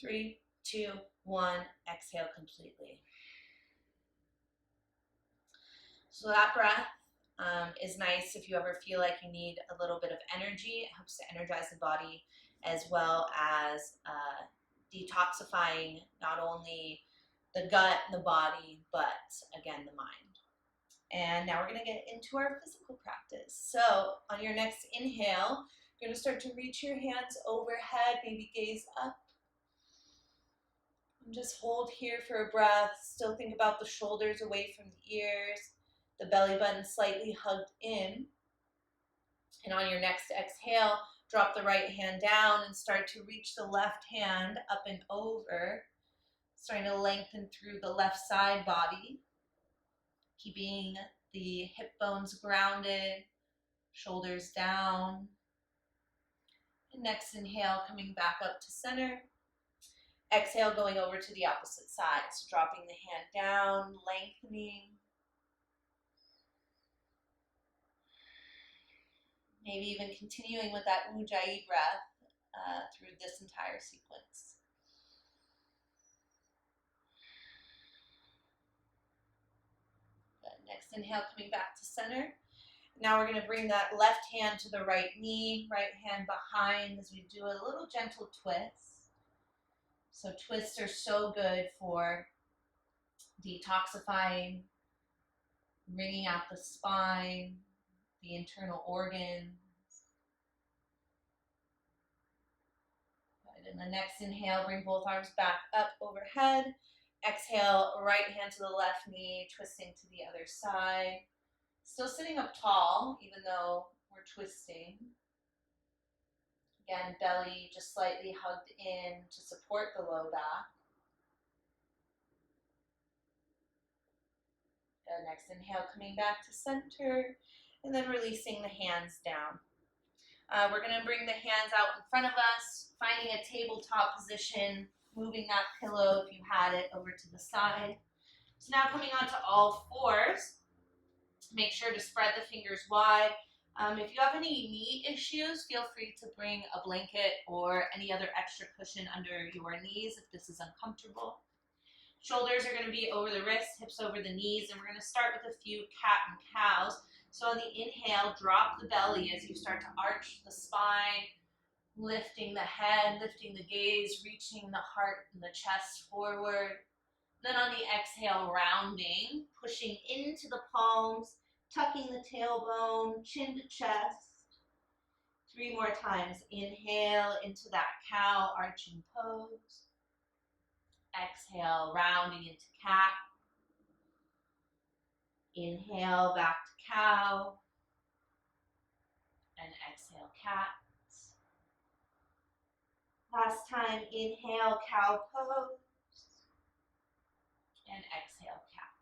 3, 2, 1. Exhale completely. So that breath is nice if you ever feel like you need a little bit of energy. It helps to energize the body as well as detoxifying not only the gut and the body, but again, the mind. And now we're going to get into our physical practice. So on your next inhale, you're going to start to reach your hands overhead, maybe gaze up. And just hold here for a breath. Still think about the shoulders away from the ears, the belly button slightly hugged in. And on your next exhale, drop the right hand down and start to reach the left hand up and over, starting to lengthen through the left side body. Keeping the hip bones grounded, shoulders down. And next inhale, coming back up to center. Exhale, going over to the opposite side. So dropping the hand down, lengthening. Maybe even continuing with that ujjayi breath through this entire sequence. Next inhale, coming back to center. Now we're going to bring that left hand to the right knee, right hand behind as we do a little gentle twist. So twists are so good for detoxifying, wringing out the spine, the internal organs. Good. And the next inhale, bring both arms back up overhead. Exhale, right hand to the left knee, twisting to the other side. Still sitting up tall, even though we're twisting. Again, belly just slightly hugged in to support the low back. Good. Next inhale, coming back to center, and then releasing the hands down. We're going to bring the hands out in front of us, finding a tabletop position, moving that pillow if you had it over to the side. So now coming onto all fours, make sure to spread the fingers wide. If you have any knee issues, feel free to bring a blanket or any other extra cushion under your knees if this is uncomfortable. Shoulders are going to be over the wrists, hips over the knees, and we're going to start with a few cat and cows. So on the inhale, drop the belly as you start to arch the spine, lifting the head, lifting the gaze, reaching the heart and the chest forward. Then on the exhale, rounding, pushing into the palms, tucking the tailbone, chin to chest. 3 more times. Inhale into that cow arching pose. Exhale, rounding into cat. Inhale, back to cow. And exhale, cat. Last time, inhale, cow pose. And exhale, cat.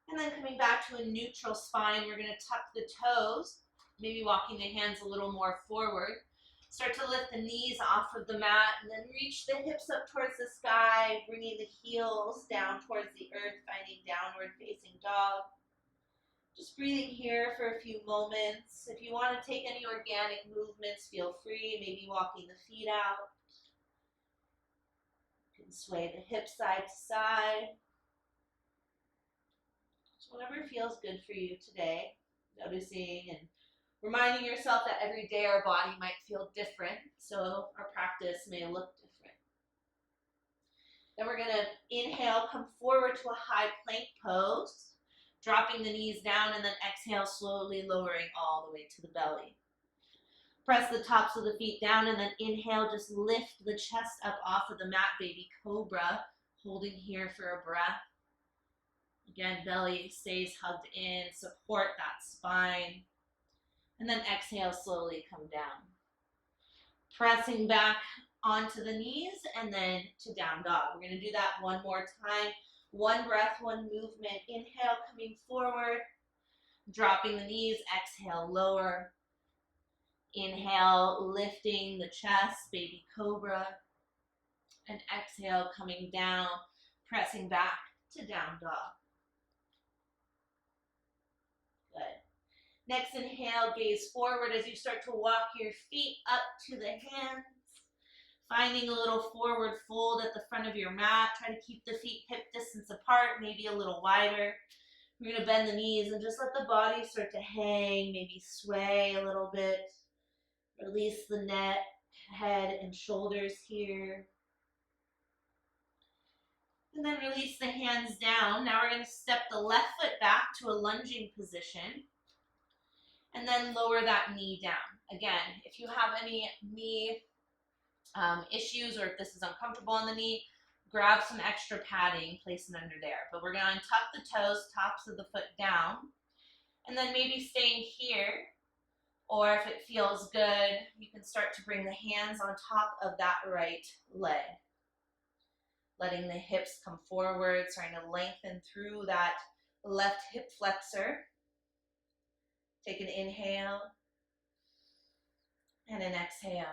And then coming back to a neutral spine, we're going to tuck the toes, maybe walking the hands a little more forward. Start to lift the knees off of the mat and then reach the hips up towards the sky, bringing the heels down towards the earth, finding downward facing dog. Just breathing here for a few moments. If you want to take any organic movements, feel free, maybe walking the feet out. You can sway the hips side to side. Just whatever feels good for you today. Noticing and reminding yourself that every day our body might feel different, so our practice may look different. Then we're going to inhale, come forward to a high plank pose, dropping the knees down, and then exhale, slowly lowering all the way to the belly. Press the tops of the feet down, and then inhale, just lift the chest up off of the mat, baby cobra, holding here for a breath. Again, belly stays hugged in, support that spine. And then exhale, slowly come down. Pressing back onto the knees and then to down dog. We're going to do that one more time. One breath, one movement. Inhale, coming forward. Dropping the knees. Exhale, lower. Inhale, lifting the chest, baby cobra. And exhale, coming down, pressing back to down dog. Good. Next inhale, gaze forward as you start to walk your feet up to the hands. Finding a little forward fold at the front of your mat. Try to keep the feet hip distance apart, maybe a little wider. We're going to bend the knees and just let the body start to hang, maybe sway a little bit. Release the neck, head, and shoulders here. And then release the hands down. Now we're going to step the left foot back to a lunging position. And then lower that knee down. Again, if you have any knee issues or if this is uncomfortable on the knee, grab some extra padding, place it under there. But we're going to tuck the toes, tops of the foot down. And then maybe staying here, or if it feels good, you can start to bring the hands on top of that right leg. Letting the hips come forward, starting to lengthen through that left hip flexor. Take an inhale and an exhale.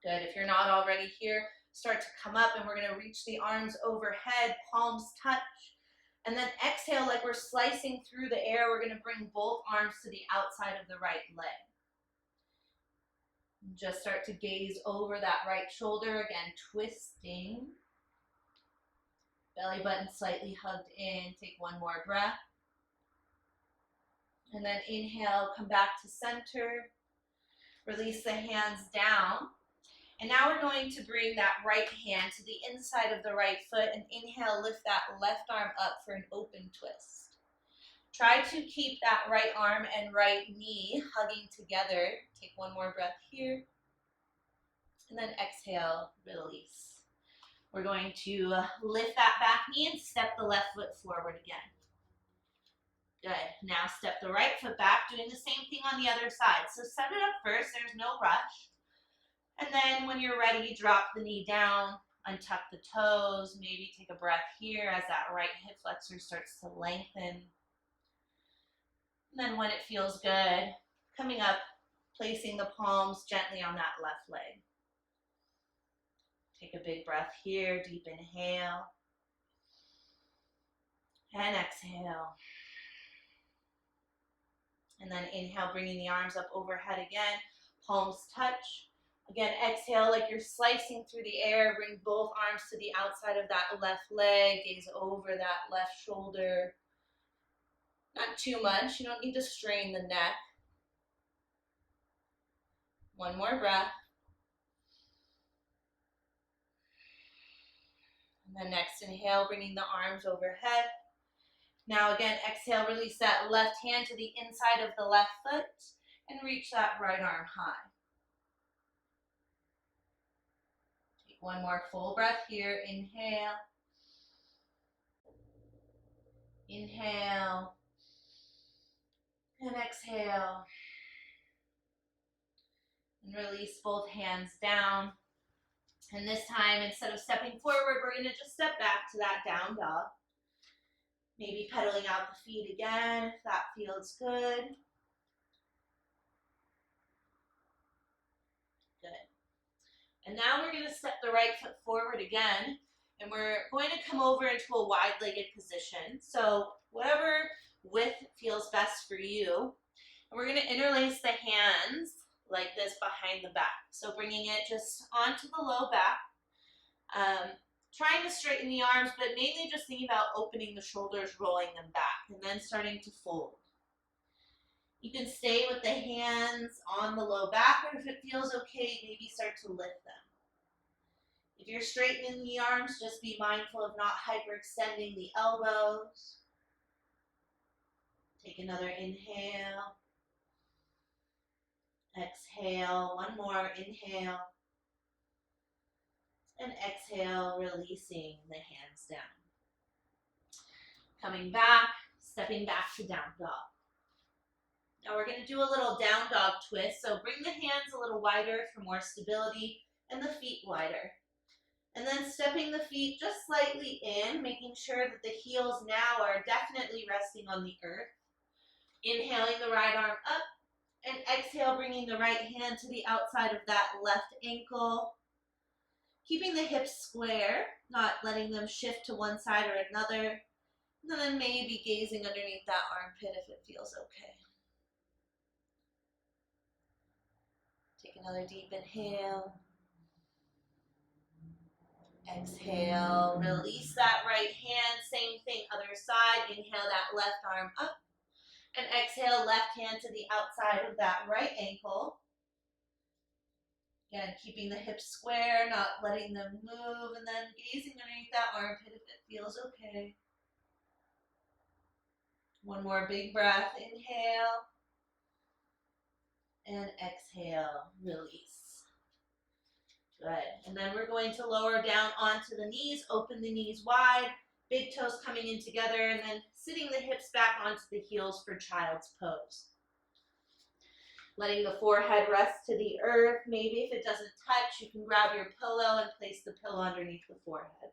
Good. If you're not already here, start to come up and we're going to reach the arms overhead, palms touch. And then exhale like we're slicing through the air. We're going to bring both arms to the outside of the right leg. Just start to gaze over that right shoulder. Again, twisting. Belly button slightly hugged in. Take one more breath. And then inhale, come back to center. Release the hands down. And now we're going to bring that right hand to the inside of the right foot and inhale, lift that left arm up for an open twist. Try to keep that right arm and right knee hugging together. Take one more breath here. And then exhale, release. We're going to lift that back knee and step the left foot forward again. Good. Now step the right foot back, doing the same thing on the other side. So set it up first, there's no rush. And then when you're ready, drop the knee down, untuck the toes, maybe take a breath here as that right hip flexor starts to lengthen. And then when it feels good, coming up, placing the palms gently on that left leg. Take a big breath here, deep inhale. And exhale. And then inhale, bringing the arms up overhead again, palms touch. Again, exhale like you're slicing through the air. Bring both arms to the outside of that left leg. Gaze over that left shoulder. Not too much. You don't need to strain the neck. One more breath. And then next inhale, bringing the arms overhead. Now again, exhale, release that left hand to the inside of the left foot and reach that right arm high. One more full breath here. Inhale. Inhale. And exhale. And release both hands down. And this time, instead of stepping forward, we're going to just step back to that down dog. Maybe pedaling out the feet again, if that feels good. Good. And now we're going to step the right foot forward again, and we're going to come over into a wide-legged position. So whatever width feels best for you. And we're going to interlace the hands like this behind the back. So bringing it just onto the low back. Trying to straighten the arms, but mainly just thinking about opening the shoulders, rolling them back, and then starting to fold. You can stay with the hands on the low back, or if it feels okay, maybe start to lift them. If you're straightening the arms, just be mindful of not hyperextending the elbows. Take another inhale. Exhale, one more, inhale. And exhale, releasing the hands down. Coming back, stepping back to down dog. Now we're going to do a little down dog twist. So bring the hands a little wider for more stability and the feet wider. And then stepping the feet just slightly in, making sure that the heels now are definitely resting on the earth. Inhaling the right arm up and exhale, bringing the right hand to the outside of that left ankle. Keeping the hips square, not letting them shift to one side or another. And then maybe gazing underneath that armpit if it feels okay. Take Another deep inhale. Exhale, release that right hand, same thing, other side. Inhale that left arm up. And exhale, left hand to the outside of that right ankle. Again, keeping the hips square, not letting them move, and then gazing underneath that armpit if it feels okay. One more big breath, inhale. And exhale, release. Good. And then we're going to lower down onto the knees, open the knees wide, big toes coming in together, and then sitting the hips back onto the heels for child's pose. Letting the forehead rest to the earth. Maybe if it doesn't touch, you can grab your pillow and place the pillow underneath the forehead.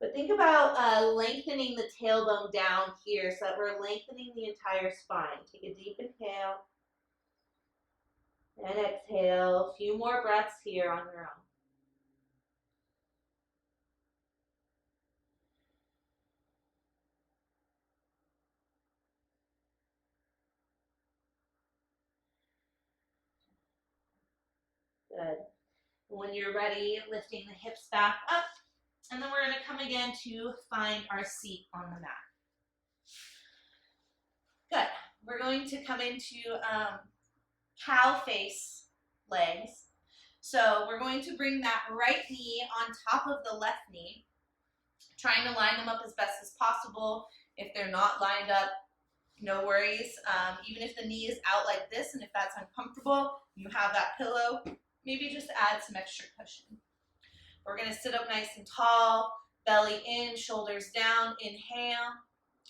But think about lengthening the tailbone down here so that we're lengthening the entire spine. Take a deep inhale. And exhale. A few more breaths here on your own. Good. When you're ready, lifting the hips back up. And then we're going to come again to find our seat on the mat. Good. We're going to come into cow face legs. So we're going to bring that right knee on top of the left knee, trying to line them up as best as possible. If they're not lined up, no worries. Even if the knee is out like this, and if that's uncomfortable, you have that pillow, maybe just add some extra cushion. We're going to sit up nice and tall, belly in, shoulders down, inhale,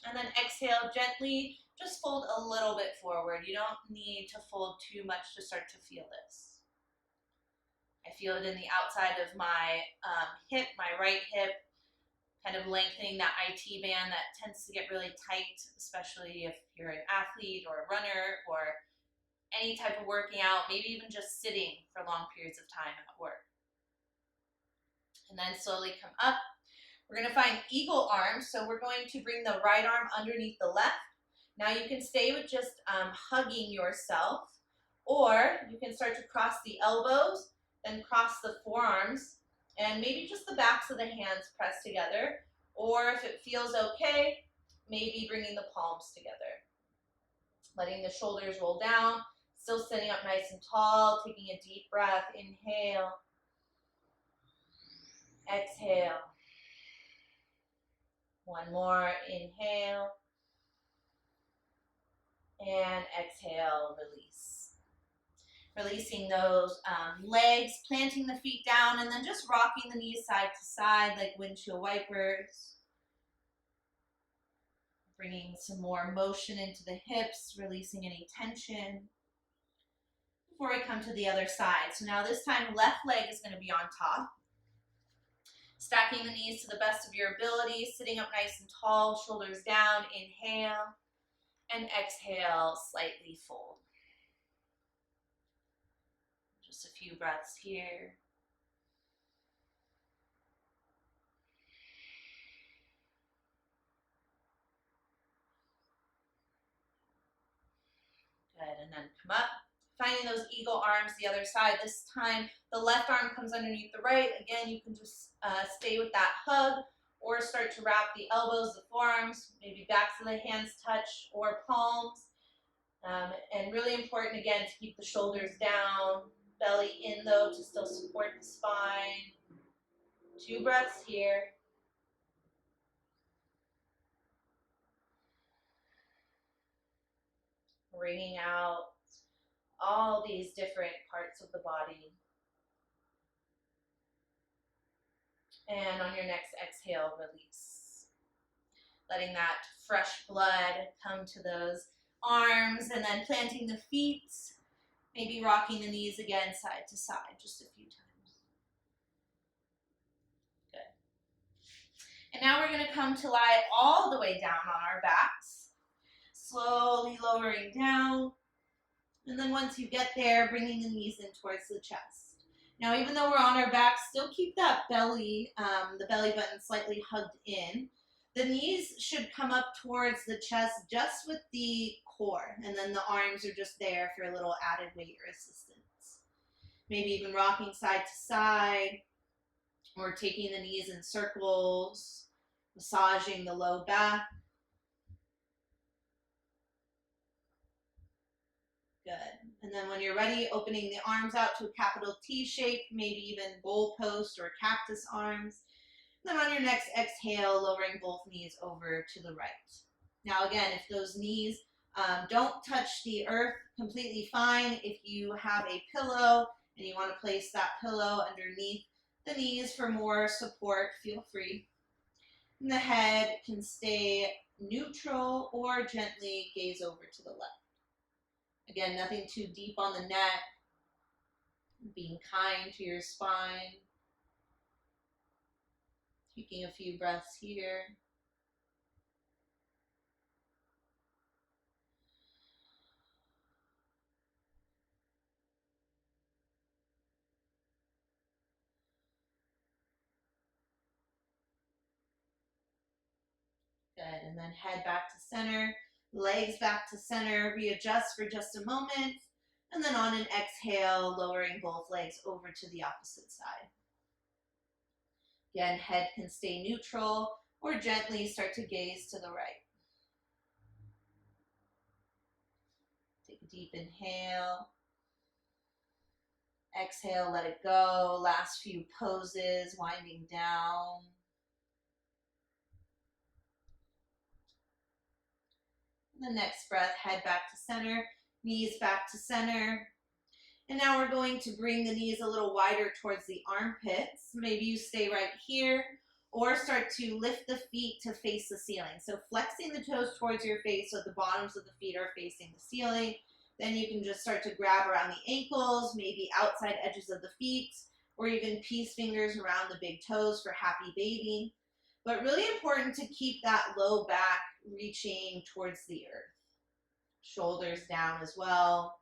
and then exhale gently. Just fold a little bit forward. You don't need to fold too much to start to feel this. I feel it in the outside of my hip, my right hip, kind of lengthening that IT band that tends to get really tight, especially if you're an athlete or a runner or any type of working out, maybe even just sitting for long periods of time at work. And then slowly come up. We're going to find eagle arms, so we're going to bring the right arm underneath the left. Now you can stay with just hugging yourself, or you can start to cross the elbows, then cross the forearms, and maybe just the backs of the hands pressed together, or if it feels okay, maybe bringing the palms together. Letting the shoulders roll down, still sitting up nice and tall, taking a deep breath, inhale, exhale. One more, inhale, and exhale, release. Releasing those legs, planting the feet down, and then just rocking the knees side to side like windshield wipers. Bringing some more motion into the hips, releasing any tension. Before we come to the other side. So now this time, left leg is going to be on top. Stacking the knees to the best of your ability, sitting up nice and tall, shoulders down, inhale, and exhale, slightly fold. Just a few breaths here. Good, and then come up. Finding those eagle arms the other side. This time, the left arm comes underneath the right. Again, you can just stay with that hug or start to wrap the elbows, the forearms, maybe backs of the hands touch or palms. And really important, again, to keep the shoulders down, belly in though to still support the spine. 2 breaths here. Wringing out all these different parts of the body. And on your next exhale, release. Letting that fresh blood come to those arms, and then planting the feet, maybe rocking the knees again side to side just a few times. Good. And now we're going to come to lie all the way down on our backs, slowly lowering down. And then once you get there, bringing the knees in towards the chest. Now, even though we're on our backs, still keep that belly, the belly button slightly hugged in. The knees should come up towards the chest just with the core, and then the arms are just there for a little added weight or assistance. Maybe even rocking side to side, or taking the knees in circles, massaging the low back. Good. And then when you're ready, opening the arms out to a capital T shape, maybe even goalpost or cactus arms. Then on your next exhale, lowering both knees over to the right. Now again, if those knees don't touch the earth, completely fine. If you have a pillow and you want to place that pillow underneath the knees for more support, feel free. And the head can stay neutral or gently gaze over to the left. Again, nothing too deep on the neck. Being kind to your spine. Taking a few breaths here. Good, and then head back to center, legs back to center, readjust for just a moment, and then on an exhale, lowering both legs over to the opposite side. Again, head can stay neutral or gently start to gaze to the right. Take a deep inhale. Exhale, let it go. Last few poses, winding down. The next breath, head back to center, knees back to center. And now we're going to bring the knees a little wider towards the armpits. Maybe you stay right here or start to lift the feet to face the ceiling. So flexing the toes towards your face so the bottoms of the feet are facing the ceiling. Then you can just start to grab around the ankles, maybe outside edges of the feet, or even peace fingers around the big toes for happy baby. But really important to keep that low back reaching towards the earth. Shoulders down as well.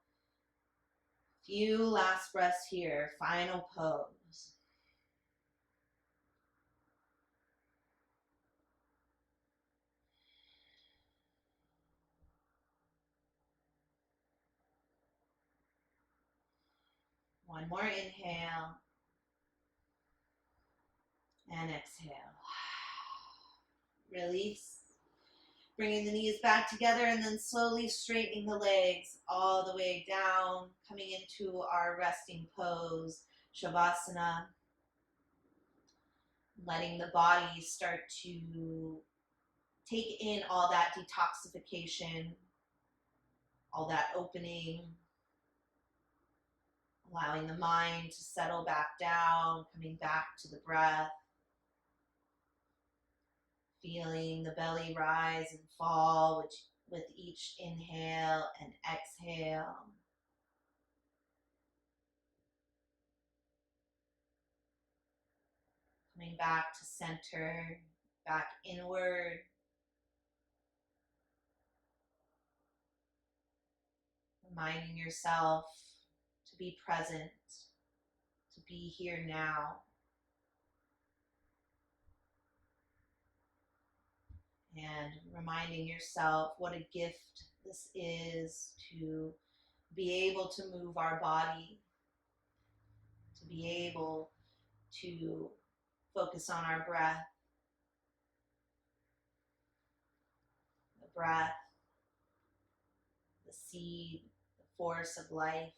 Few last breaths here. Final pose. One more inhale. And exhale. Release. Bringing the knees back together and then slowly straightening the legs all the way down, coming into our resting pose, Shavasana. Letting the body start to take in all that detoxification, all that opening, allowing the mind to settle back down, coming back to the breath. Feeling the belly rise and fall with each inhale and exhale. Coming back to center, back inward. Reminding yourself to be present, to be here now. And reminding yourself what a gift this is to be able to move our body, to be able to focus on our breath. The breath, the seed, the force of life.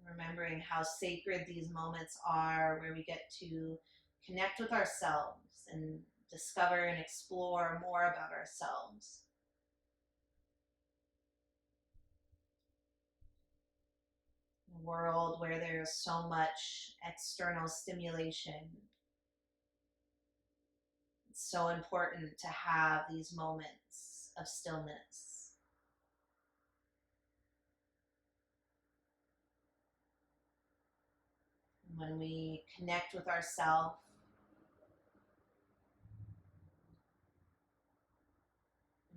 Remembering how sacred these moments are, where we get to connect with ourselves and discover and explore more about ourselves. In a world where there's so much external stimulation, it's so important to have these moments of stillness. When we connect with ourselves,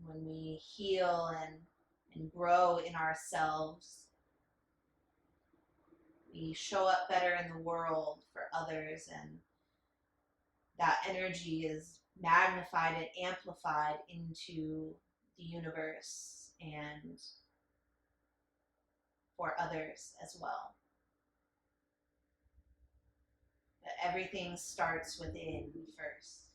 when we heal and grow in ourselves, we We show up better in the world for others, and that energy is magnified and amplified into the universe and for others as well. But everything starts within first.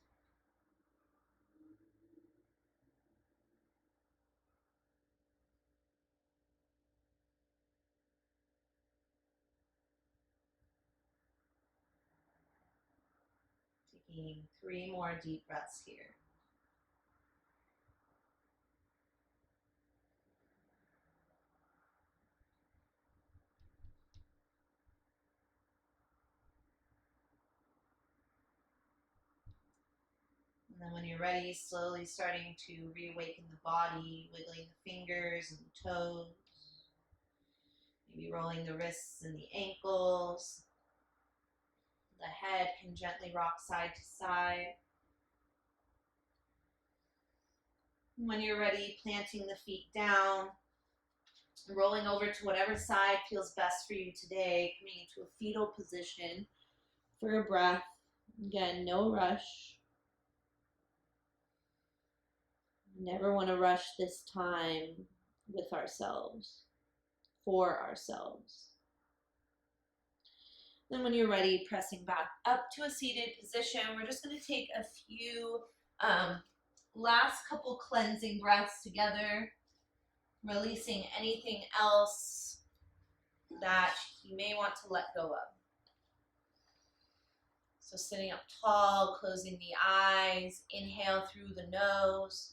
Taking 3 more deep breaths here. And then when you're ready, slowly starting to reawaken the body, wiggling the fingers and the toes, maybe rolling the wrists and the ankles. The head can gently rock side to side. When you're ready, planting the feet down, rolling over to whatever side feels best for you today, coming into a fetal position for a breath. Again, no rush. Never want to rush this time with ourselves, for ourselves. Then when you're ready, pressing back up to a seated position, we're just going to take a few last couple cleansing breaths together, releasing anything else that you may want to let go of. So sitting up tall, closing the eyes, inhale through the nose,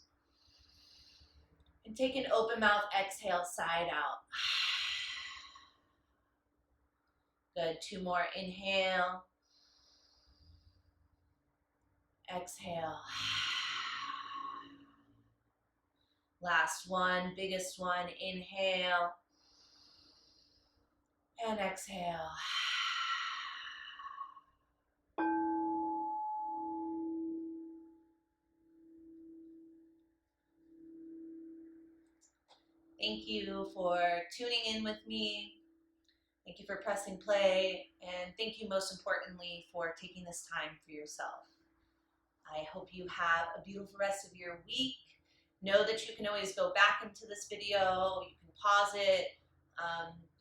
and take an open mouth exhale, side out. Good, 2 more, inhale, exhale. Last one, biggest one, inhale, and exhale. Thank you for tuning in with me. Thank you for pressing play. And thank you most importantly for taking this time for yourself. I hope you have a beautiful rest of your week. Know that you can always go back into this video. You can pause it.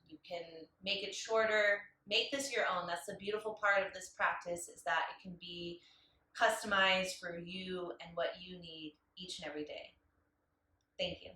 You can make it shorter. Make this your own. That's the beautiful part of this practice, is that it can be customized for you and what you need each and every day. Thank you.